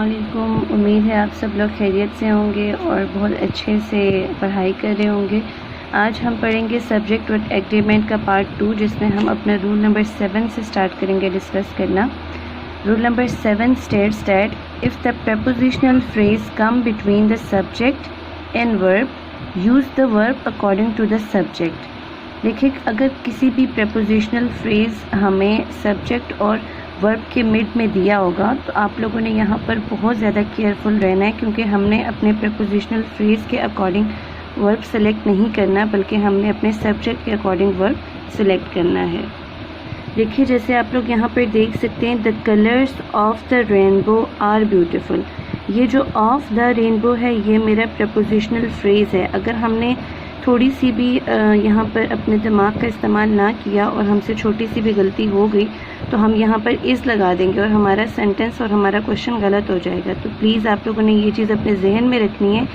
अस्सलामुअलैकुम। उम्मीद है आप सब लोग खैरियत से होंगे और बहुत अच्छे से पढ़ाई कर रहे होंगे। आज हम पढ़ेंगे सब्जेक्ट वर्ड एग्रीमेंट का पार्ट 2, जिसमें हम अपना रूल नंबर 7 से स्टार्ट करेंगे डिस्कस करना। Rule number 7 states that if the prepositional phrase come between the subject and verb use the verb according to the subject. देखिए, अगर किसी भी प्रपोजिशनल फ्रेज़ हमें सब्जेक्ट और वर्ब के मिड में दिया होगा तो आप लोगों ने यहाँ पर बहुत ज़्यादा केयरफुल रहना है, क्योंकि हमने अपने प्रपोजिशनल फ्रेज़ के अकॉर्डिंग वर्ब सेलेक्ट नहीं करना, बल्कि हमने अपने सब्जेक्ट के अकॉर्डिंग वर्ब सेलेक्ट करना है। देखिए, जैसे आप लोग यहाँ पर देख सकते हैं, the colours of the rainbow are beautiful. ये जो ऑफ द रेनबो है ये मेरा प्रपोजिशनल फ्रेज़ है। अगर हमने थोड़ी सी भी यहाँ पर अपने दिमाग का इस्तेमाल ना किया और हमसे छोटी सी भी गलती हो गई तो हम यहाँ पर इज़ लगा देंगे और हमारा सेंटेंस और हमारा क्वेश्चन गलत हो जाएगा। तो प्लीज़ आप लोगों ने ये चीज़ अपने जहन में रखनी है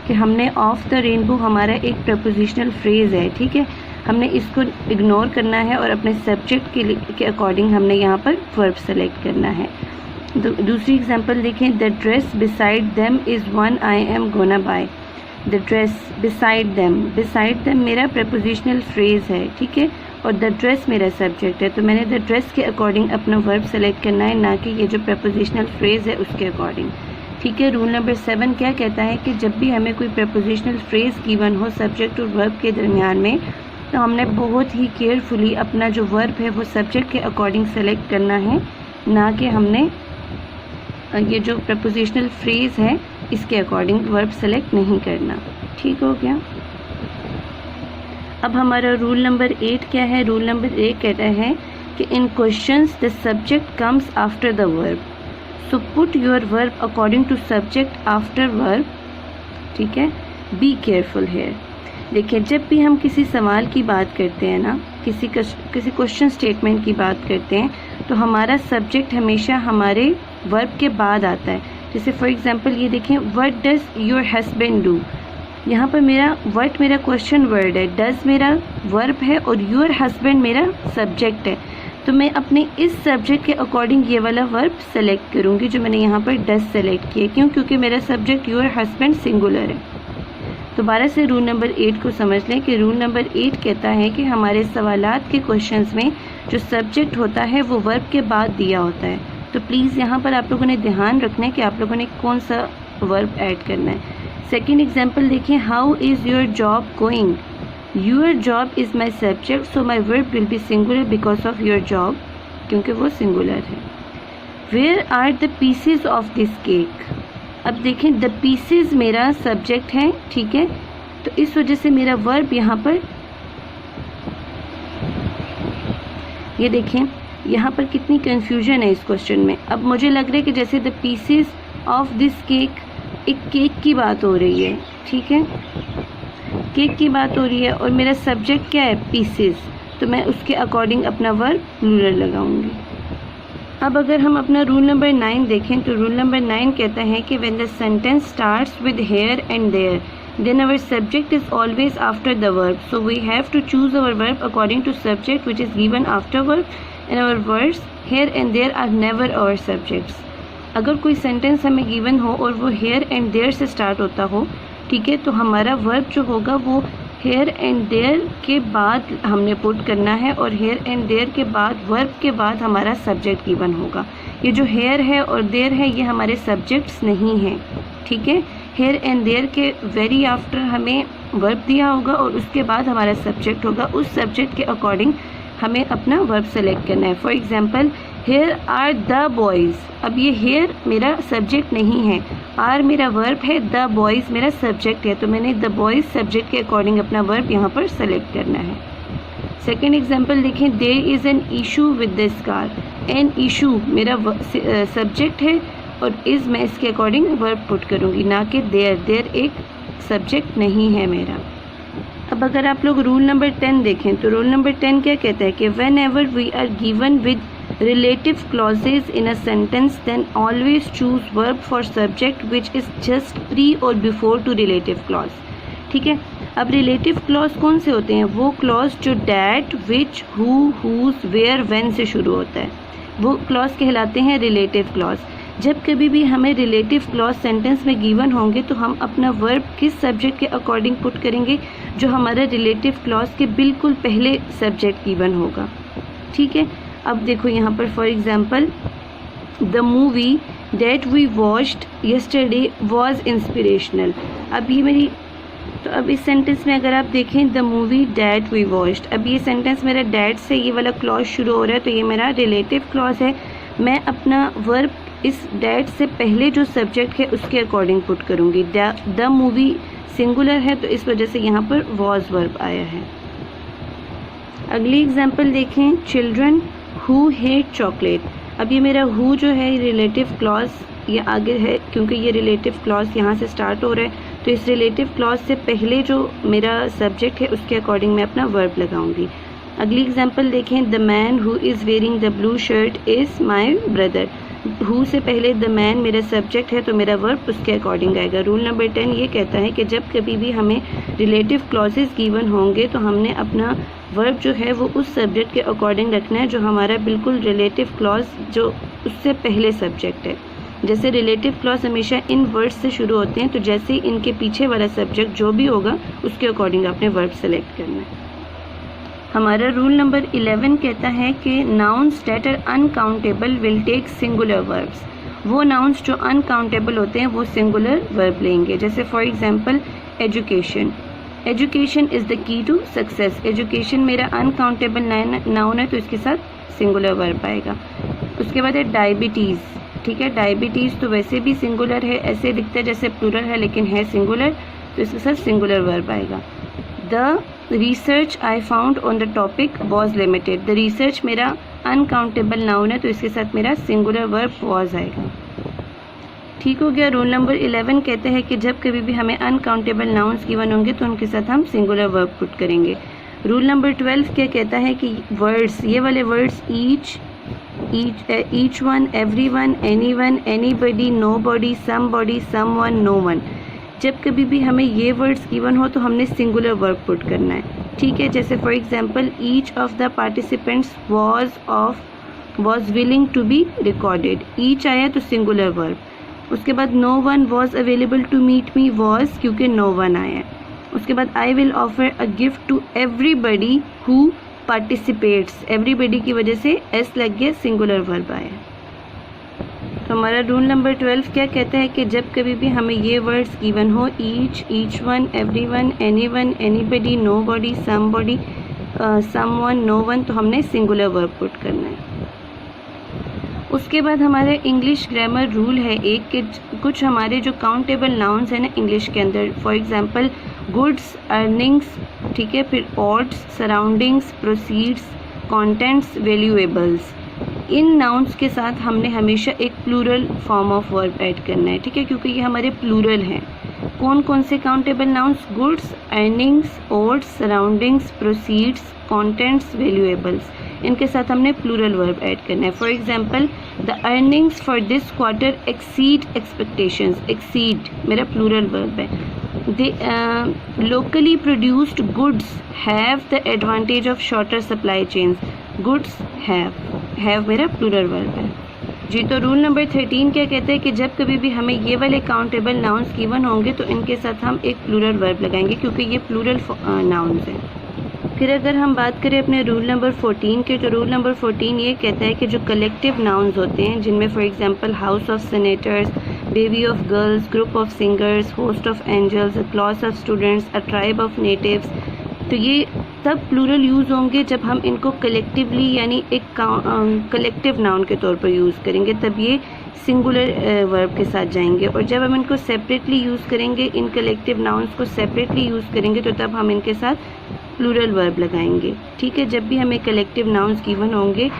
कि हमने ऑफ द रेनबो हमारा एक प्रपोजिशनल फ्रेज़ है, ठीक है। हमने इसको इग्नोर करना है और अपने सब्जेक्ट के अकॉर्डिंग हमने यहाँ पर वर्ब सेलेक्ट करना है। दूसरी एग्जाम्पल देखें, the dress beside them is one I am gonna buy. The dress beside them मेरा प्रपोजिशनल फ्रेज़ है, ठीक है, और द ड्रेस मेरा सब्जेक्ट है। तो मैंने द ड्रेस के अकॉर्डिंग अपना वर्ब सेलेक्ट करना है, ना कि ये जो प्रपोजिशनल फ्रेज़ है उसके अकॉर्डिंग, ठीक है। रूल नंबर 7 क्या कहता है कि जब भी हमें कोई प्रपोजिशनल फ्रेज़ गिवन हो सब्जेक्ट और वर्ब के दरमियान में, तो हमने बहुत ही केयरफुली अपना जो वर्ब है वो सब्जेक्ट के अकॉर्डिंग सेलेक्ट करना है, ना कि हमने ये जो प्रपोजिशनल फ्रेज़ है इसके अकॉर्डिंग वर्ब सेलेक्ट नहीं करना। ठीक हो गया। अब हमारा रूल नंबर 8 क्या है? रूल नंबर 8 कहता है कि in questions the subject comes after the verb, so put your verb according to subject after verb, ठीक है। Be careful here. देखिए, जब भी हम किसी सवाल की बात करते हैं ना, किसी क्वेश्चन स्टेटमेंट की बात करते हैं, तो हमारा सब्जेक्ट हमेशा हमारे वर्ब के बाद आता है। जैसे फॉर एग्जांपल ये देखें, what does your husband do. यहाँ पर मेरा व्हाट मेरा क्वेश्चन वर्ड है, डज़ मेरा वर्ब है और योर हस्बैंड मेरा सब्जेक्ट है। तो मैं अपने इस सब्जेक्ट के अकॉर्डिंग ये वाला वर्ब सेलेक्ट करूँगी जो मैंने यहाँ पर डज़ सेलेक्ट किया। क्यों? क्योंकि मेरा सब्जेक्ट योर हस्बैंड सिंगुलर है। दोबारा से रूल नंबर 8 को समझ लें कि रूल नंबर 8 कहता है कि हमारे सवालात के क्वेश्चंस में जो सब्जेक्ट होता है वो वर्ब के बाद दिया होता है। तो प्लीज़ यहाँ पर आप लोगों ने ध्यान रखना है कि आप लोगों ने कौन सा वर्ब ऐड करना है। सेकेंड एग्जाम्पल देखिए, how is your job going. Your job is my subject, so my verb will be singular because of your job, क्योंकि वो सिंगुलर है। Where are the pieces of this cake. अब देखें, the pieces मेरा subject है, ठीक है, तो इस वजह से मेरा वर्ब यहाँ पर, ये देखें यहाँ पर कितनी कंफ्यूजन है इस क्वेश्चन में। अब मुझे लग रहा है कि जैसे the pieces of this cake, एक केक की बात हो रही है, ठीक है, केक की बात हो रही है और मेरा सब्जेक्ट क्या है? पीसेज। तो मैं उसके अकॉर्डिंग अपना वर्ब प्लूरल लगाऊंगी। अब अगर हम अपना रूल नंबर 9 देखें तो रूल नंबर 9 कहता है कि when the sentence starts with here and there, then our subject is always after the verb, so we have to choose our verb according to subject which is given after verb, and our words here and there are never our subjects. अगर कोई sentence हमें given हो और वो hair and there से start होता हो, ठीक है, तो हमारा वर्ब जो होगा वो हेयर एंड देयर के बाद हमने पुट करना है और हेयर एंड देयर के बाद वर्ब के बाद हमारा सब्जेक्ट गिवन होगा। ये जो हेयर है और देयर है ये हमारे सब्जेक्ट्स नहीं हैं, ठीक है। हेयर एंड देयर के वेरी आफ्टर हमें वर्ब दिया होगा और उसके बाद हमारा सब्जेक्ट होगा। उस सब्जेक्ट के अकॉर्डिंग हमें अपना वर्ब सेलेक्ट करना है। For example, here are the boys. अब ये हेयर मेरा सब्जेक्ट नहीं है, आर मेरा वर्ब है, द बॉयज़ मेरा सब्जेक्ट है, तो मैंने द बॉयज़ सब्जेक्ट के अकॉर्डिंग अपना वर्ब यहाँ पर सेलेक्ट करना है। सेकेंड एग्जाम्पल देखें, there is an issue with this car. An issue मेरा सब्जेक्ट है और इज़ मैं इसके अकॉर्डिंग वर्ब पुट करूँगी, ना कि देयर। देयर एक सब्जेक्ट नहीं है मेरा। अब अगर आप लोग रूल नंबर 10 देखें तो रूल नंबर 10 क्या कहता है कि whenever we are given with relative clauses in a sentence then always choose verb for subject which is just pre or before to relative clause, ठीक है। अब रिलेटिव क्लॉज कौन से होते हैं? वो क्लॉज जो that, which, who, whose, where, when से शुरू होता है, वो क्लॉज कहलाते हैं रिलेटिव क्लॉज। जब कभी भी हमें रिलेटिव क्लॉज सेंटेंस में गिवन होंगे तो हम अपना वर्ब किस सब्जेक्ट के अकॉर्डिंग पुट करेंगे, जो हमारा रिलेटिव क्लॉज के बिल्कुल पहले सब्जेक्ट गिवन होगा। ठीक है, अब देखो यहाँ पर for example the movie that we watched yesterday was inspirational. अब ये मेरी, तो अब इस सेंटेंस में अगर आप देखें the movie that we watched, अब ये सेंटेंस मेरा डैट से ये वाला क्लॉज शुरू हो रहा है, तो ये मेरा रिलेटिव क्लॉज है। मैं अपना वर्ब इस डैट से पहले जो सब्जेक्ट है उसके अकॉर्डिंग पुट करूँगी। द मूवी सिंगुलर है तो इस वजह से यहाँ पर वॉज वर्ब आया है। अगली एग्जाम्पल देखें, चिल्ड्रन हु हेट चॉकलेट। अब ये मेरा हु जो है रिलेटिव क्लॉज ये आगे है, क्योंकि ये रिलेटिव क्लॉज यहाँ से स्टार्ट हो रहा है, तो इस रिलेटिव क्लॉज से पहले जो मेरा सब्जेक्ट है उसके अकॉर्डिंग मैं अपना वर्ब लगाऊंगी। अगली एग्जांपल देखें, the man who is wearing the blue shirt is my brother. Who से पहले द मैन मेरा सब्जेक्ट है तो मेरा वर्ब उसके अकॉर्डिंग आएगा। रूल नंबर 10 ये कहता है कि जब कभी भी हमें रिलेटिव क्लॉजेस गिवन होंगे तो हमने अपना वर्ब जो है वो उस सब्जेक्ट के अकॉर्डिंग रखना है जो हमारा बिल्कुल रिलेटिव क्लॉज जो उससे पहले सब्जेक्ट है। जैसे रिलेटिव क्लॉज हमेशा इन वर्ड्स से शुरू होते हैं, तो जैसे इनके पीछे वाला सब्जेक्ट जो भी होगा उसके अकॉर्डिंग आपने वर्ब सेलेक्ट करना है। हमारा रूल नंबर 11 कहता है कि nouns that are uncountable will take singular verbs. वो नाउन्स जो अनकाउंटेबल होते हैं वो सिंगुलर वर्ब लेंगे। जैसे for example education, education is the key to success. Education मेरा अनकाउंटेबल नाउन है तो इसके साथ सिंगुलर वर्ब आएगा। उसके बाद है डायबिटीज़। ठीक है, डायबिटीज़ तो वैसे भी सिंगुलर है, ऐसे दिखता है जैसे प्लूरल है लेकिन है सिंगुलर, तो इसके साथ सिंगुलर वर्ब आएगा। The research I found on the topic was limited. The research मेरा अनकाउंटेबल नाउन है तो इसके साथ मेरा सिंगुलर वर्ब वॉज आएगा। ठीक हो गया। रूल नंबर 11 कहते हैं कि जब कभी भी हमें अनकाउंटेबल नाउन्स गिवन होंगे तो उनके साथ हम सिंगुलर वर्ब पुट करेंगे। रूल नंबर 12 क्या कहता है कि वर्ड्स, ये वाले words each one, everyone, anyone, anybody, nobody, somebody, someone, no one, जब कभी भी हमें ये वर्ड्स गिवन हो तो हमने सिंगुलर वर्ब पुट करना है। ठीक है, जैसे for example each of the participants was willing to be recorded. Each आया तो सिंगुलर वर्ब। उसके बाद no one was available to meet me, was क्योंकि नो वन आया। उसके बाद I will offer a gift to everybody who participates. Everybody की वजह से एस लग गया, सिंगुलर वर्ब आया। तो हमारा रूल नंबर 12 क्या कहता है कि जब कभी भी हमें ये वर्ड्स गिवन हो each one, everyone, anyone, anybody, nobody, somebody, someone, no one, तो हमने सिंगुलर वर्ब पुट करना है। उसके बाद हमारा इंग्लिश ग्रामर रूल है एक कि कुछ हमारे जो काउंटेबल नाउन्स हैं ना इंग्लिश के अंदर, फॉर एग्जांपल गुड्स, अर्निंग्स, ठीक है, फिर odds, surroundings, proceeds, contents, valuables, इन नाउन्स के साथ हमने हमेशा एक plural form of verb add करना है। ठीक है, क्योंकि ये हमारे प्लूरल हैं। कौन कौन से countable nouns? Goods, earnings, odds, surroundings, proceeds, contents, valuables, इनके साथ हमने प्लूरल वर्ब ऐड करना है। For example the earnings for this quarter exceed expectations. Exceed मेरा प्लूरल वर्ब है। The locally produced goods have the advantage of shorter supply chains. Goods have मेरा plural verb है जी। तो रूल नंबर 13 क्या कहते हैं कि जब कभी भी हमें ये वाले काउंटेबल नाउन्स गिवन होंगे तो इनके साथ हम एक प्लूरल वर्ब लगाएंगे क्योंकि ये प्लूरल नाउन्स हैं। फिर अगर हम बात करें अपने रूल नंबर 14 के, तो रूल नंबर 14 ये कहता है कि जो कलेक्टिव नाउन्स होते हैं जिनमें for example house of senators, baby of girls, group of singers, host of angels, a class of students, a tribe of natives, तो ये तब प्लूरल यूज़ होंगे जब हम इनको कलेक्टिवली यानी एक कलेक्टिव नाउन के तौर पर यूज़ करेंगे, तब ये सिंगुलर वर्ब के साथ जाएंगे। और जब हम इनको सेपरेटली यूज़ करेंगे, इन कलेक्टिव नाउन्स को सेपरेटली यूज़ करेंगे, तो तब हम इनके साथ प्लूरल वर्ब लगाएंगे। ठीक है, जब भी हमें कलेक्टिव नाउन्स गिवन होंगे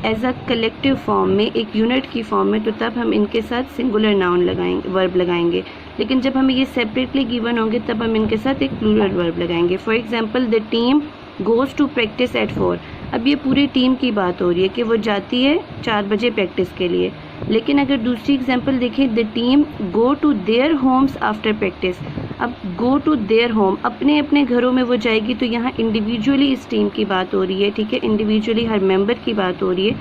एज अ कलेक्टिव फॉर्म में, एक यूनिट की फॉर्म में, तो तब हम इनके साथ सिंगुलर नाउन लगाएंगे, वर्ब लगाएंगे। लेकिन जब हमें ये सेपरेटली गिवन होंगे तब हम इनके साथ एक प्लूरल वर्ब लगाएंगे। For example the team goes to practice at 4। अब ये पूरी टीम की बात हो रही है कि वो जाती है 4 बजे प्रैक्टिस के लिए। लेकिन अगर दूसरी एग्जांपल देखें, the team go to their homes after practice. अब गो टू देयर होम, अपने अपने घरों में वो जाएगी, तो यहाँ इंडिविजुअली इस टीम की बात हो रही है। ठीक है, इंडिविजुअली हर मेंबर की बात हो रही है,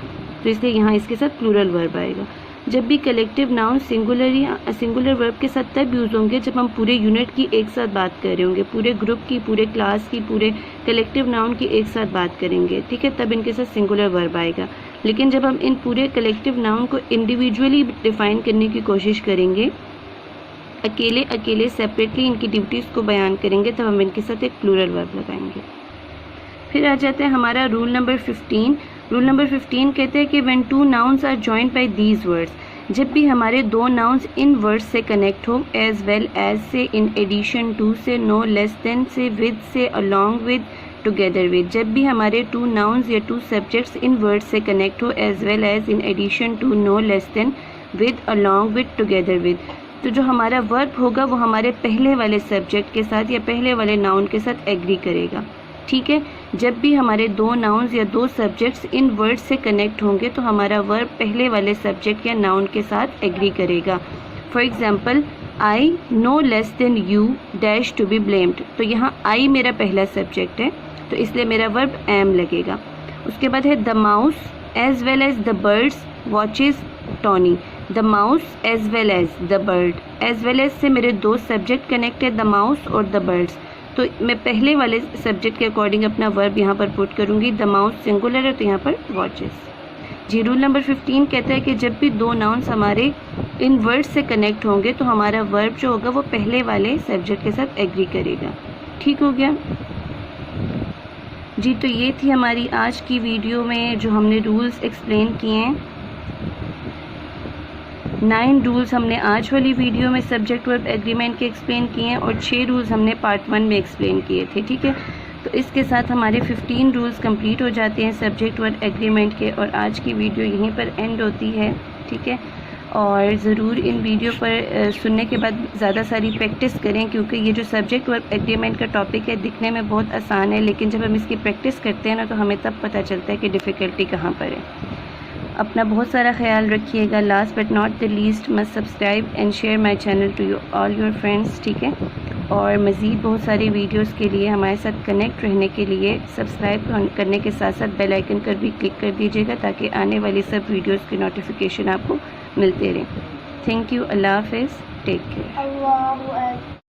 तो इसलिए यहाँ इसके साथ प्लूरल वर्ब आएगा। जब भी कलेक्टिव नाउन सिंगुलर वर्ब के साथ तब यूज़ होंगे जब हम पूरे यूनिट की एक साथ बात कर रहे होंगे, पूरे ग्रुप की, पूरे क्लास की, पूरे कलेक्टिव नाउन की एक साथ बात करेंगे, ठीक है, तब इनके साथ सिंगुलर वर्ब आएगा। लेकिन जब हम इन पूरे कलेक्टिव नाउन को इंडिविजुअली डिफ़ाइन करने की कोशिश करेंगे, अकेले अकेले सेपरेटली इनकी ड्यूटीज़ को बयान करेंगे, तब हम इनके साथ एक प्लूरल वर्ब लगाएंगे। फिर आ जाता है हमारा रूल नंबर 15। रूल नंबर 15 कहते हैं कि when two nouns are joined by these words, जब भी हमारे दो नाउन्स इन वर्ड्स से कनेक्ट हो, एज वेल एज से, इन एडिशन टू से, नो लेस देन से, विद से, अलॉन्ग विद, टुगेदर विद, जब भी हमारे टू नाउन्स या टू सब्जेक्ट्स इन वर्ड्स से कनेक्ट हो, as well as, in addition to, no less than, with, along with, together with, तो जो हमारा वर्ब होगा वो हमारे पहले वाले सब्जेक्ट के साथ या पहले वाले नाउन के साथ एग्री करेगा, ठीक है। जब भी हमारे दो नाउन्स या दो सब्जेक्ट्स इन वर्ड से कनेक्ट होंगे तो हमारा वर्ब पहले वाले सब्जेक्ट या नाउन के साथ एग्री करेगा। For example, I no less than you dash to be blamed, तो यहाँ आई मेरा पहला सब्जेक्ट है तो इसलिए मेरा वर्ब एम लगेगा। उसके बाद है the mouse as well as the birds watches Tony, the mouse as well as the bird, as well as से मेरे दो सब्जेक्ट कनेक्ट है, द माउस और द बर्ड्स, तो मैं पहले वाले सब्जेक्ट के अकॉर्डिंग अपना वर्ब यहाँ पर पुट करूँगी। द माउस सिंगुलर है तो यहाँ पर वॉचेस। जी, रूल नंबर 15 कहता है कि जब भी दो नाउन्स हमारे इन वर्ड से कनेक्ट होंगे तो हमारा वर्ब जो होगा वो पहले वाले सब्जेक्ट के साथ एग्री करेगा। ठीक हो गया जी। तो ये थी हमारी आज की वीडियो में जो हमने रूल्स एक्सप्लेन किए हैं। 9 रूल्स हमने आज वाली वीडियो में सब्जेक्ट वर्ब एग्रीमेंट के एक्सप्लेन किए हैं और 6 रूल्स हमने पार्ट 1 में एक्सप्लेन किए थे, ठीक है। तो इसके साथ हमारे 15 रूल्स कंप्लीट हो जाते हैं सब्जेक्ट वर्ब एग्रीमेंट के, और आज की वीडियो यहीं पर एंड होती है, ठीक है। और ज़रूर इन वीडियो पर सुनने के बाद ज़्यादा सारी प्रैक्टिस करें, क्योंकि ये जो सब्जेक्ट वर्ब एग्रीमेंट का टॉपिक है दिखने में बहुत आसान है, लेकिन जब हम इसकी प्रैक्टिस करते हैं ना तो हमें तब पता चलता है कि डिफ़िकल्टी कहाँ पर है। अपना बहुत सारा ख्याल रखिएगा। Last but not the least, must subscribe and share my channel to all your friends, ठीक है। और मज़ीद बहुत सारी वीडियोस के लिए हमारे साथ कनेक्ट रहने के लिए सब्सक्राइब करने के साथ साथ बेल आइकन पर भी क्लिक कर दीजिएगा ताकि आने वाली सब वीडियोस की नोटिफिकेशन आपको मिलते रहें। Thank you. अल्लाह हाफ़िज़। Take care.